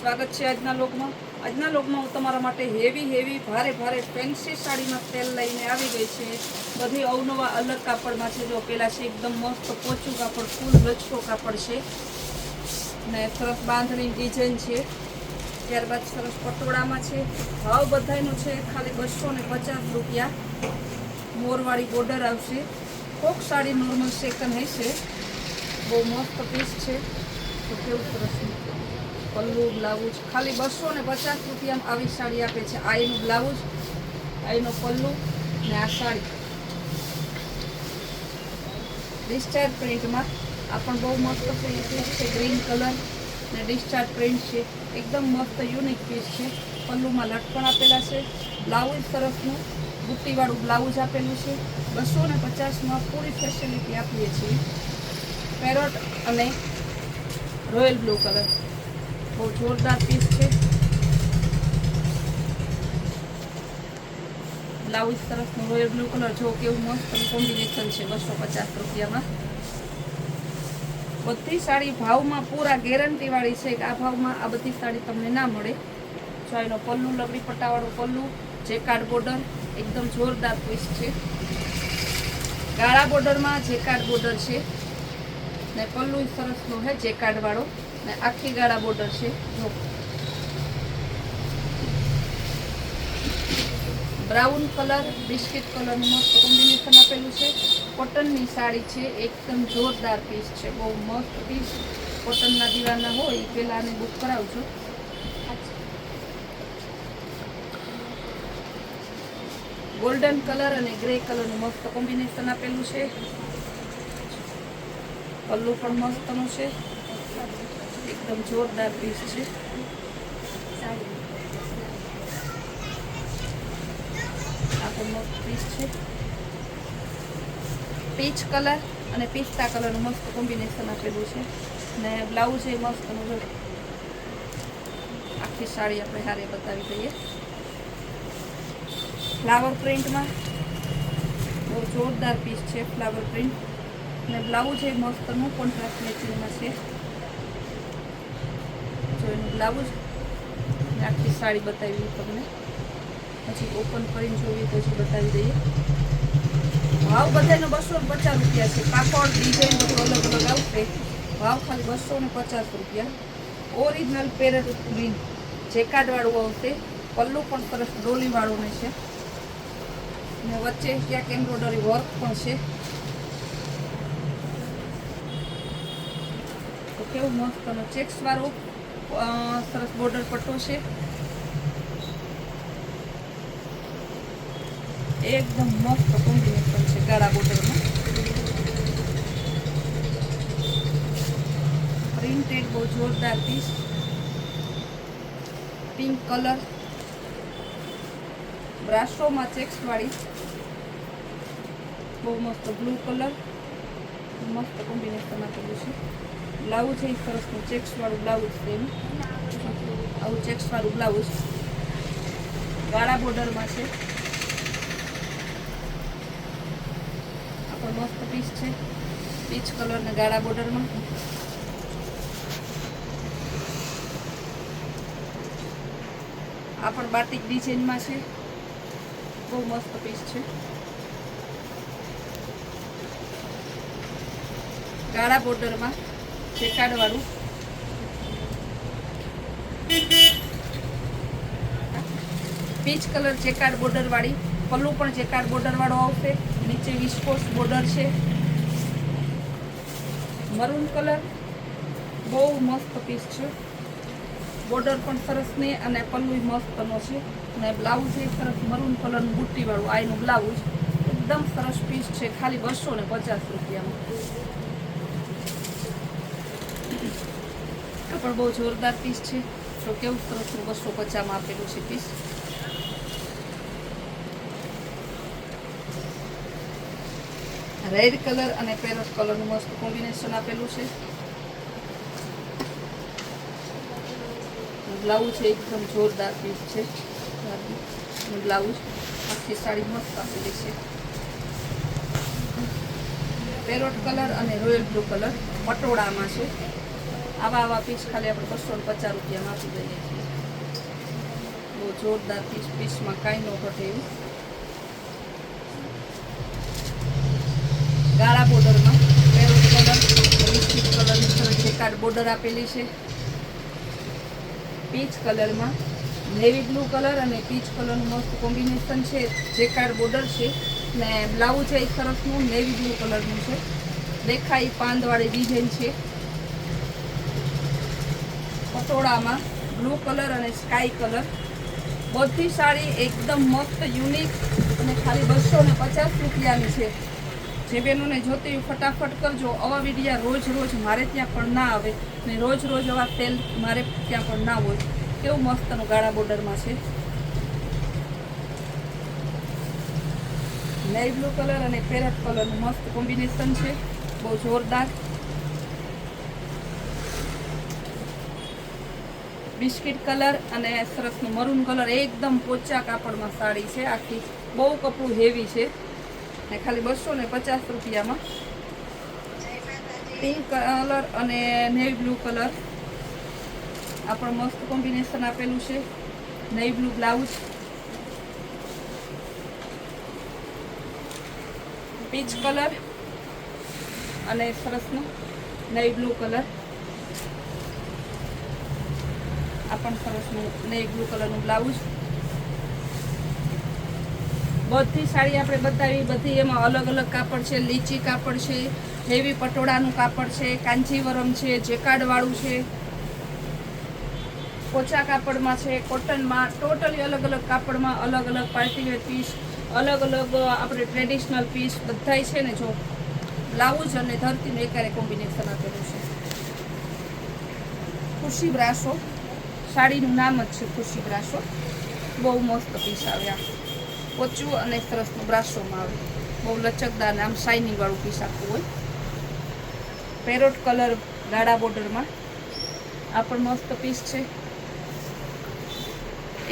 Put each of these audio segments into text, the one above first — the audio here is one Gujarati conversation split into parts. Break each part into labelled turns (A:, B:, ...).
A: સ્વાગત છે આજના લોકમાં હું તમારા માટે હેવી ભારે ફેન્સી સાડીમાં સેલ લઈને આવી ગઈ છે। બધી અવનવા અલગ કાપડમાં છે। જો પેલા છે એકદમ મસ્ત પોચું કાપડ, ફૂલ લચકો કાપડ છે ને સરસ બાંધણી ડિઝાઇન છે। ત્યારબાદ સરસ પટોળામાં છે। ભાવ બધાયનો છે ખાલી 250 રૂપિયા। મોરવાળી બોર્ડર આવશે। કોક સાડી નોર્મલ સેકન્ડ હશે। બહુ મસ્ત પીસ છે। તો કેવું સરસ પલ્લુ બ્લાઉઝ ખાલી 250 રૂપિયામાં આવી સાડી આપે છે। આ એનું બ્લાઉઝ, આ એનો પલ્લુ ને આ સાડી ડિસ્ચાર્જ પ્રિન્ટમાં। આ પણ બહુ મસ્ત પીસ છે। ગ્રીન કલર ને ડિસ્ચાર્જ પ્રિન્ટ છે। એકદમ મસ્ત યુનિક પીસ છે। પલ્લુમાં લટકણ આપેલા છે। બ્લાઉઝ સરસનું બુટ્ટીવાળું બ્લાઉઝ આપેલું છે। 250માં પૂરી ફેસિલિટી આપીએ છીએ। પેરોટ અને રોયલ બ્લુ કલર બહુ જોરદાર પીસ છે। બ્લાઉઝ સરસનું રોયલ બ્લુ કલર જો કેવું મસ્ત કોમ્બિનેશન છે। 250 રૂપિયામાં બધી સાડી ભાવમાં પૂરા ગેરંટી વાળી છે કે આ ભાવમાં આ બધી સાડી તમને ના મળે। જો એનો પલ્લુ લગડી પટ્ટાવાળું પલ્લુ, જેકાર્ડ બોર્ડર એકદમ જોરદાર પીસ છે। ગાળા બોર્ડરમાં જેકાર્ડ બોર્ડર છે ને પલ્લુ સરસનો છે જેકાર્ડ વાળો ને આખી ગાળા બોર્ડર છે। જો બ્રાઉન કલર બિસ્કિટ કલરનું મસ્ત કોમ્બિનેશન આપેલું છે। કોટનની સાડી છે, એકદમ જોરદાર પીસ છે। બહુ મસ્ત પીસ। કોટનના દીવાના હોય એ પહેલાં આને બુક કરાવજો। ગોલ્ડન કલર અને ગ્રે કલરનું મસ્ત કોમ્બિનેશન આપેલું છે। પલ્લુ પણ મસ્તનું છે, એકદમ જોરદાર પીસ છે। આ પણ મસ્ત પીસ છે। પીચ કલર અને પિસ્તા કલરનું મસ્ત કોમ્બિનેશન આપેલું છે ને બ્લાઉઝ એ મસ્તનું જો આખી સાડી આપણે હારે બતાવી દઈએ। ફ્લાવર પ્રિન્ટમાં બહુ જોરદાર પીસ છે। ફ્લાવર પ્રિન્ટ ને બ્લાઉઝ એ મસ્તનું કોન્ટ્રાસ્ટ મેચિંગમાં છે। જો એનું બ્લાઉઝ ને આખી સાડી બતાવી તમને, પછી ઓપન કરીને જોવી તો હજી બતાવી દઈએ। ભાવ બધાનો 250 રૂપિયા છે। કાપડ ડિઝાઇન બધું અલગ અલગ આવશે। ભાવ ખાલી 250 રૂપિયા। ઓરિજિનલ પેરેટ ગ્રીન જેકાર્ડ વાળું આવશે। પલ્લુ પણ સરસ ડોલી વાળું ને છે ને વચ્ચે ક્યાંક એમ્બ્રોઇડરી વર્ક પણ છે। તો કેવું મસ્તનો ચેક્સ વાળું સરસ બોર્ડર પટ્ટો છે। એકદમ મસ્ત કોમ્બિનેશન છે ગાળા બોર્ડરમાં। પ્રિન્ટેડ બહુ જોરદાર પીસ। પિંક કલર બ્રાસોમાં ચેક્સ વાળી બહુ મસ્ત બ્લુ કલર મસ્ત કોમ્બિનેશન આપેલું છે। બ્લાઉઝ એ સરસનું ચેક્સ વાળું બ્લાઉઝ છે એનું, આવું ચેક્સ વાળું બ્લાઉઝ ગાળા બોર્ડરમાં છે। આ પણ મસ્ત પીસ છે પીચ કલર ને ગાળા બોર્ડરમાં। આ પણ બાટિક ડિઝાઇનમાં છે। બહુ મસ્ત પીસ છે। ગાળા બોર્ડરમાં જેકાર્ડ વાળું પીચ કલર જેકાર્ડ બોર્ડર વાળી। પલ્લુ પણ જેકાર્ડ બોર્ડર વાળો આવશે। નીચે વિસ્કોસ બોર્ડર છે। મરૂન કલર બહુ મસ્ત પીસ છે। બોર્ડર પણ સરસ ને અને પલ્લુ મસ્તનો છે અને બ્લાઉઝ એ સરસ મરૂન કલરનું બુટ્ટી વાળું આ એનું બ્લાઉઝ એકદમ સરસ પીસ છે ખાલી 250 રૂપિયામાં। આ પણ બહુ જોરદાર પીસ છે। તો કેવું સરસ 250માં આપેલું છે પીસ। રેડ કલર અને પેરોટ કલરનું મસ્ત કોમ્બિનેશન આપેલું છે। બ્લાઉઝ એકદમ જોરદાર પીસ છે। બ્લાઉઝ આખી સાડી મસ્ત આપેલી છે। પેરોટ કલર અને રોયલ બ્લુ કલર પટોળામાં છે। આવા પીસ ખાલી આપણે 250 રૂપિયામાં આપી દઈએ છીએ. બહુ જોરદાર પીસમાં કાંઈ ન ઘટે એવું. ગાળા બોર્ડરમાં પેરોટ કલર, બિસ્કિટ કલરની સરસ જેકાર્ડ બોર્ડર આપેલી છે. પીચ કલરમાં નેવી બ્લુ કલર અને પીચ કલરનું મસ્ત કોમ્બિનેશન છે. જેકાર્ડ બોર્ડર છે ને બ્લાઉઝ છે એ સરસનું નેવી બ્લુ કલરનું છે. દેખાય પાંદવાળી ડિઝાઇન છે. પટોળામાં બ્લુ કલર અને સ્કાય કલર. બધી સાડી એકદમ મસ્ત યુનિક અને ખાલી 250 રૂપિયાની છે. જે બહેનોને જોતી હોય ફટાફટ કરજો. આવા વિડીયા રોજ મારે ત્યાં પણ ના આવે ને રોજ આવા સેલ મારે ત્યાં પણ ના હોય. કેવું મસ્તનું ગાળા બોર્ડરમાં છે. નેવી બ્લુ કલર અને પેરેટ કલરનું મસ્ત કોમ્બિનેશન છે. બહુ જોરદાર. બિસ્કિટ કલર અને સરસનું મરૂન કલર એકદમ પોચા કાપડમાં સાડી છે. આખી બહુ કપડું હેવી છે ને ખાલી 250 રૂપિયામાં. પિંક કલર અને નેવી બ્લુ કલર આ પણ મસ્ત કોમ્બિનેશન આપેલું છે. Navy blue blouse, peach colour અને સરસનું નેવી બ્લુ કલર. આ પણ સરસનું નેવી બ્લુ કલરનું બ્લાઉઝ. બધી સાડી આપણે બતાવી. બધી એમાં અલગ અલગ કાપડ છે. લીચી કાપડ છે, હેવી પટોળાનું કાપડ છે, કાંજીવરમ છે, જેકાર્ડવાળું છે, પોચા કાપડમાં છે, કોટનમાં. ટોટલી અલગ અલગ કાપડમાં અલગ અલગ પાર્ટીવેર પીસ, અલગ અલગ આપણે ટ્રેડિશનલ પીસ બધાય છે ને. જો બ્લાઉઝ અને ધરતીનું એકારે કોમ્બિનેશન આપેલું છે. ખુશી બ્રાસો સાડીનું નામ જ છે ખુશી બ્રાસો. બહુ મસ્ત પીસ આવે. આ પોચું અને સરસનું બ્રાસોમાં આવે. બહુ લચકદાર ને આમ શાઇનિંગ વાળું પીસ આખું હોય. પેરોટ કલર ગાળા બોર્ડરમાં આ પણ મસ્ત પીસ છે.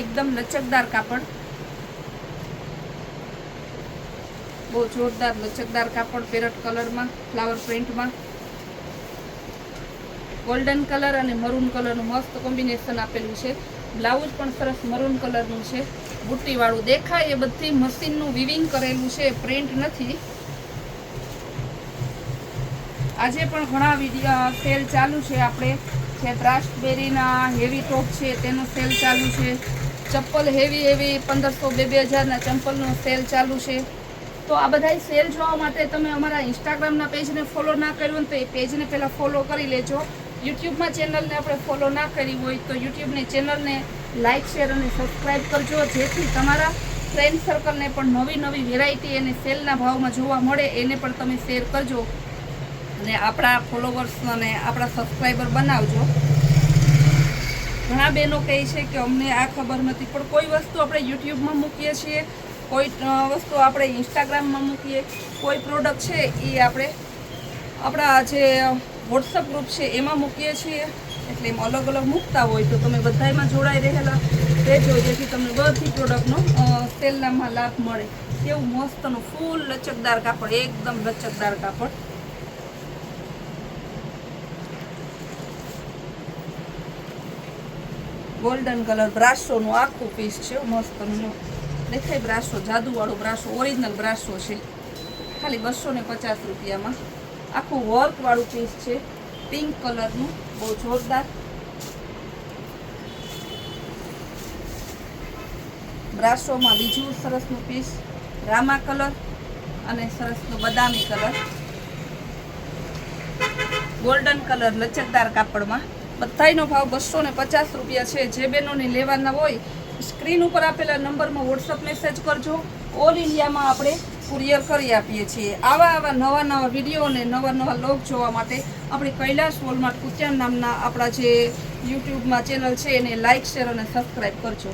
A: એકદમ લચકદાર કાપડ. બહુ જોરદાર લચકદાર કાપડ. પેરોટ કલરમાં ફ્લાવર પ્રિન્ટમાં ગોલ્ડન કલર અને મરૂન કલરનું મસ્ત કોમ્બિનેશન આપેલું છે. બ્લાઉઝ પણ સરસ મરૂન કલરનું છે. બુટ્ટીવાળું દેખાય એ બધી મશીનનું વિવિંગ કરેલું છે, પ્રિન્ટ નથી. આજે પણ ઘણા વિડીયો સેલ ચાલુ છે. આપણે જે રાસ્ટબેરીના હેવી ટોપ છે તેનો સેલ ચાલુ છે. ચપ્પલ હેવી 1500-2000ના ચંપલનો સેલ ચાલુ છે. તો આ બધા સેલ જોવા માટે તમે અમારા ઇન્સ્ટાગ્રામના પેજને ફોલો ના કર્યું તો એ પેજને પહેલાં ફોલો કરી લેજો. યુટ્યુબમાં ચેનલને આપણે ફોલો ના કરી હોય તો યુટ્યુબની ચેનલને લાઇક, શેર અને સબસ્ક્રાઈબ કરજો, જેથી તમારા ફ્રેન્ડ સર્કલને પણ નવી વેરાયટી અને સેલના ભાવમાં જોવા મળે. એને પણ તમે શેર કરજો અને આપણા ફોલોવર્સ અને આપણા સબસ્ક્રાઈબર બનાવજો. ઘણા બહેનો કહે છે કે અમને આ ખબર નથી, પણ કોઈ વસ્તુ આપણે યુટ્યુબમાં મૂકીએ છીએ, કોઈ વસ્તુ આપણે ઇન્સ્ટાગ્રામમાં મૂકીએ, કોઈ પ્રોડક્ટ છે એ આપણે આપણા જે વોટ્સઅપ ગ્રુપ છે એમાં મૂકીએ છીએ. એટલે એમાં અલગ અલગ મૂકતા હોય તો તમે બધામાં જોડાઈ રહેલા રહેજો, જેથી તમને બધી પ્રોડક્ટનો સેલનામાં લાભ મળે. કેવું મસ્તનું ફૂલ લચકદાર કાપડ, એકદમ લચકદાર કાપડ. ગોલ્ડન કલર બ્રાસોનું આખું પીસ છે. મસ્તનું દેખાય બ્રાસો, જાદુવાળો બ્રાસો, ઓરિજિનલ બ્રાસો છે. ખાલી 250 રૂપિયામાં આખું વર્કવાળું પીસ છે. પિંક કલરનું બહુ જોરદાર. બ્રાસોમાં બીજું સરસનું પીસ, રામા કલર અને સરસનું બદામી કલર. ગોલ્ડન કલર લચકદાર કાપડમાં. બધાયનો ભાવ 250 રૂપિયા છે. જે બહેનોને લેવાના હોય સ્ક્રીન ઉપર આપેલા નંબરમાં વોટ્સઅપ મેસેજ કરજો. ઓલ ઇન્ડિયામાં આપણે કુરિયર કરી આપીએ છીએ. આવા નવા વિડીયો અને નવા લોગ જોવા માટે આપણે કૈલાસ વોલમાર્ટ કુતિયાન નામના આપણા જે યુટ્યુબમાં ચેનલ છે એને લાઇક, શેર અને સબસ્ક્રાઈબ કરજો.